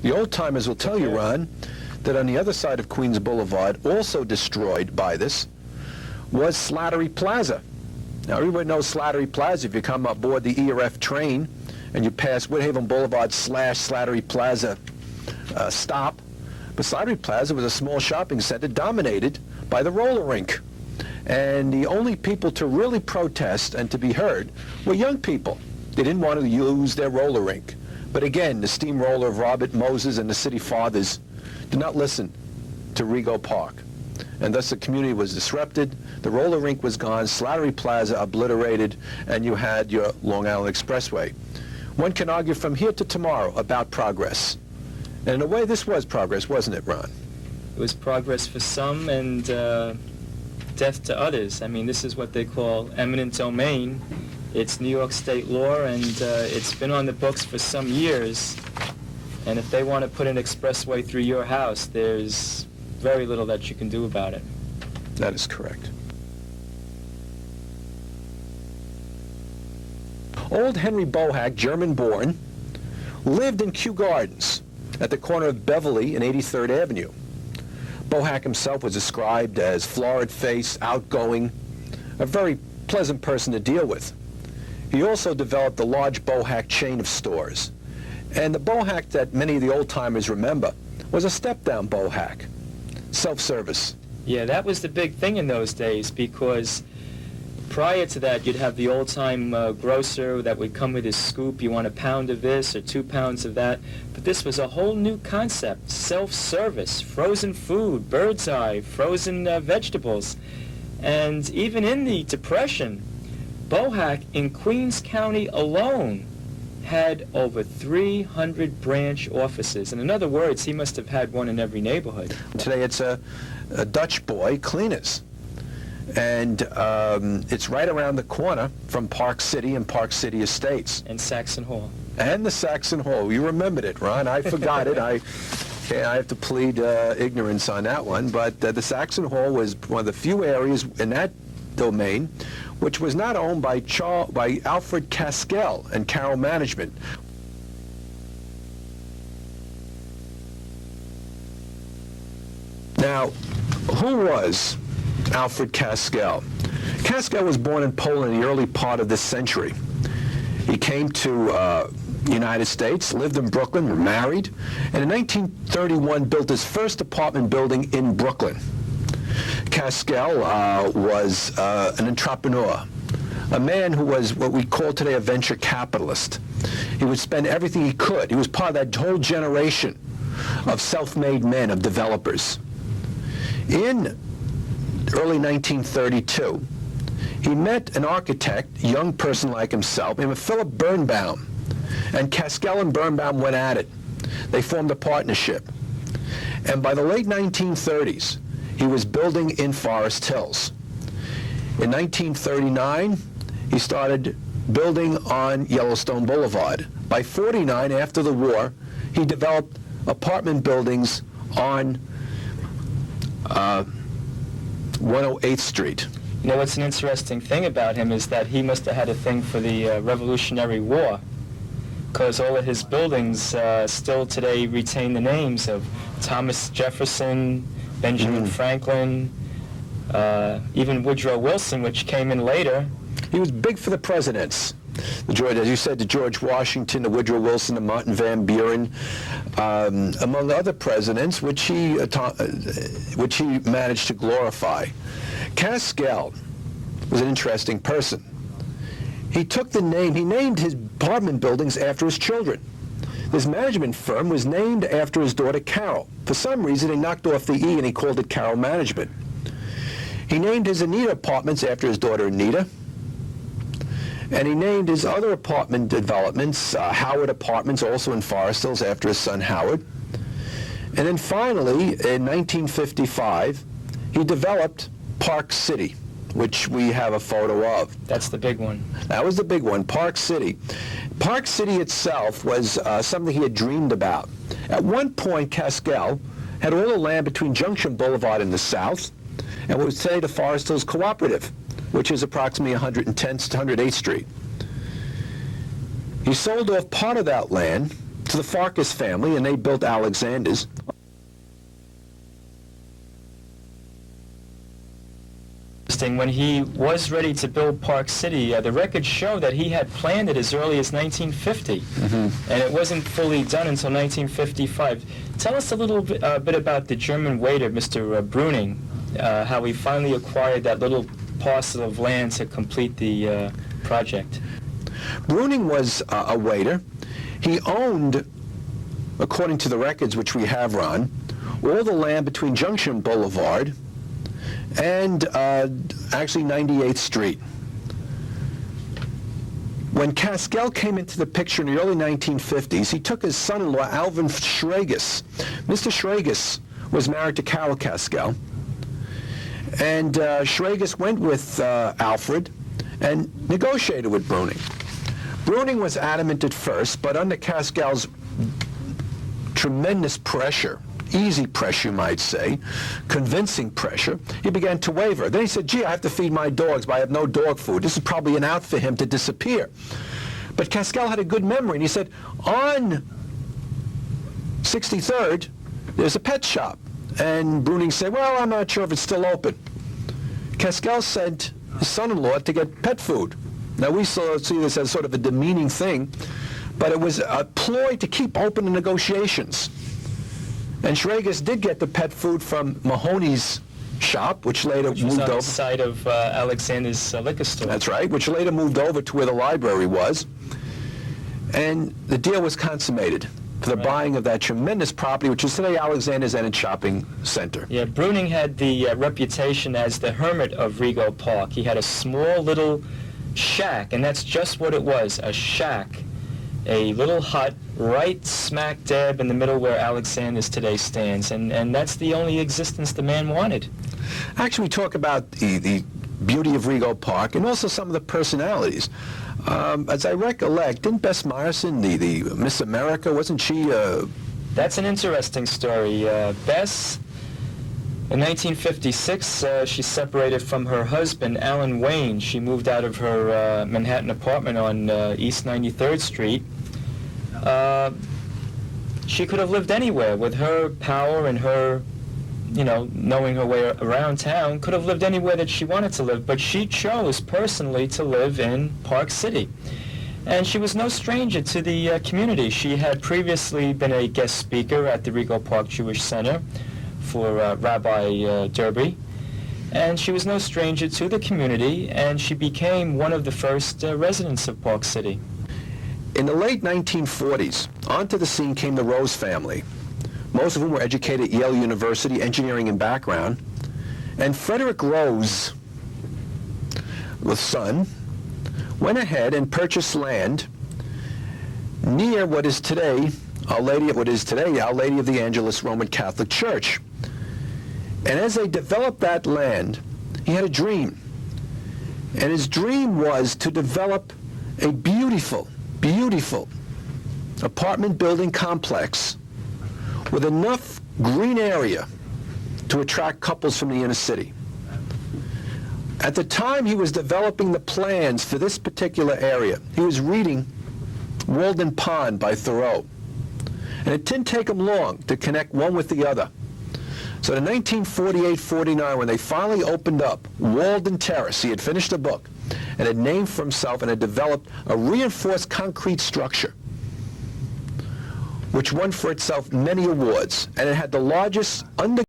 The old-timers will tell you, Ron, that on the other side of Queens Boulevard, also destroyed by this, was Slattery Plaza. Now, everybody knows Slattery Plaza. If you come aboard the ERF train and you pass Woodhaven Boulevard / Slattery Plaza stop, but Slattery Plaza was a small shopping center dominated by the roller rink. And the only people to really protest and to be heard were young people. They didn't want to use their roller rink. But again, the steamroller of Robert Moses and the city fathers did not listen to Rego Park. And thus the community was disrupted, the roller rink was gone, Slattery Plaza obliterated, and you had your Long Island Expressway. One can argue from here to tomorrow about progress. And in a way, this was progress, wasn't it, Ron? It was progress for some and death to others. I mean, this is what they call eminent domain. It's New York state law, and it's been on the books for some years. And if they want to put an expressway through your house, there's very little that you can do about it. That is correct. Old Henry Bohack, German-born, lived in Kew Gardens at the corner of Beverly and 83rd Avenue. Bohack himself was described as florid-faced, outgoing, a very pleasant person to deal with. He also developed the large Bohack chain of stores. And the Bohack that many of the old-timers remember was a step-down Bohack, self-service. Yeah, that was the big thing in those days, because prior to that, you'd have the old-time grocer that would come with his scoop. You want a pound of this or 2 pounds of that. But this was a whole new concept, self-service, frozen food, bird's eye, frozen vegetables. And even in the Depression, Bohack in Queens County alone had over 300 branch offices. And in other words, he must have had one in every neighborhood. Today it's a Dutch boy, Cleaners. And it's right around the corner from Park City and Park City Estates. And Saxon Hall. And the Saxon Hall. You remembered it, Ron. I forgot it. I have to plead ignorance on that one. But the Saxon Hall was one of the few areas in that domain which was not owned by Alfred Caskell and Carroll Management. Now, who was Alfred Caskell? Caskell was born in Poland in the early part of this century. He came to the United States, lived in Brooklyn, married, and in 1931 built his first apartment building in Brooklyn. Caskell was an entrepreneur, a man who was what we call today a venture capitalist. He would spend everything he could. He was part of that whole generation of self-made men, of developers. In early 1932, he met an architect, a young person like himself, named Philip Birnbaum. And Caskell and Birnbaum went at it. They formed a partnership. And by the late 1930s, he was building in Forest Hills. In 1939, he started building on Yellowstone Boulevard. By 49, after the war, he developed apartment buildings on 108th Street. You know, what's an interesting thing about him is that he must have had a thing for the Revolutionary War, because all of his buildings still today retain the names of Thomas Jefferson, Benjamin Franklin, even Woodrow Wilson, which came in later. He was big for the presidents. As you said, to George Washington, to Woodrow Wilson, to Martin Van Buren, among other presidents, which he managed to glorify. Caskell was an interesting person. He took the name, he named his apartment buildings after his children. His management firm was named after his daughter Carol. For some reason, he knocked off the E and he called it Carol Management. He named his Anita Apartments after his daughter Anita. And he named his other apartment developments, Howard Apartments, also in Forest Hills, after his son Howard. And then finally, in 1955, he developed Park City, which we have a photo of. That's the big one. That was the big one, Park City. Park City itself was something he had dreamed about. At one point, Caskell had all the land between Junction Boulevard in the south and what was today the Forest Hills Cooperative, which is approximately 110th to 108th Street. He sold off part of that land to the Farkas family, and they built Alexander's. When he was ready to build Park City, the records show that he had planned it as early as 1950, and it wasn't fully done until 1955. Tell us a little bit about the German waiter, Mr. Bruning, how he finally acquired that little parcel of land to complete the project. Bruning was a waiter. He owned, according to the records which we have, Ron, all the land between Junction Boulevard and actually 98th Street. When Kaskell came into the picture in the early 1950s, he took his son-in-law, Alvin Schragus. Mr. Schragus was married to Carol Kaskell, and Schragus went with Alfred and negotiated with Bruning. Bruning was adamant at first, but under Kaskell's tremendous pressure, easy pressure, you might say, convincing pressure, he began to waver. Then he said, gee, I have to feed my dogs, but I have no dog food. This is probably an out for him to disappear. But Kaskell had a good memory, and he said, on 63rd, there's a pet shop. And Bruning said, well, I'm not sure if it's still open. Kaskell sent his son-in-law to get pet food. Now, we see this as sort of a demeaning thing, but it was a ploy to keep open the negotiations. And Schragus did get the pet food from Mahoney's shop, which later moved over. On the side of Alexander's liquor store. That's right, which later moved over to where the library was. And the deal was consummated for the buying of that tremendous property, which is today Alexander's and its shopping center. Yeah, Bruning had the reputation as the hermit of Rego Park. He had a small little shack, and that's just what it was, a shack. A little hut right smack dab in the middle where Alexander's today stands, and that's the only existence the man wanted. Actually, we talk about the beauty of Rego Park and also some of the personalities. As I recollect, didn't Bess Myerson, the Miss America, wasn't she? That's an interesting story. Bess, in 1956, she separated from her husband, Alan Wayne. She moved out of her Manhattan apartment on East 93rd Street. She could have lived anywhere with her power and her, knowing her way around town, could have lived anywhere that she wanted to live, but she chose personally to live in Park City. And she was no stranger to the community. She had previously been a guest speaker at the Rego Park Jewish Center for Rabbi Derby, and she was no stranger to the community, and she became one of the first residents of Park City. In the late 1940s, onto the scene came the Rose family, most of whom were educated at Yale University, engineering in background, and Frederick Rose, the son, went ahead and purchased land near what is today Our Lady of the Angelus Roman Catholic Church. And as they developed that land, he had a dream. And his dream was to develop a beautiful, beautiful apartment building complex with enough green area to attract couples from the inner city. At the time he was developing the plans for this particular area, he was reading Walden Pond by Thoreau. And it didn't take him long to connect one with the other. So in 1948-49, when they finally opened up Walden Terrace, he had finished the book and had named for himself and had developed a reinforced concrete structure which won for itself many awards, and it had the largest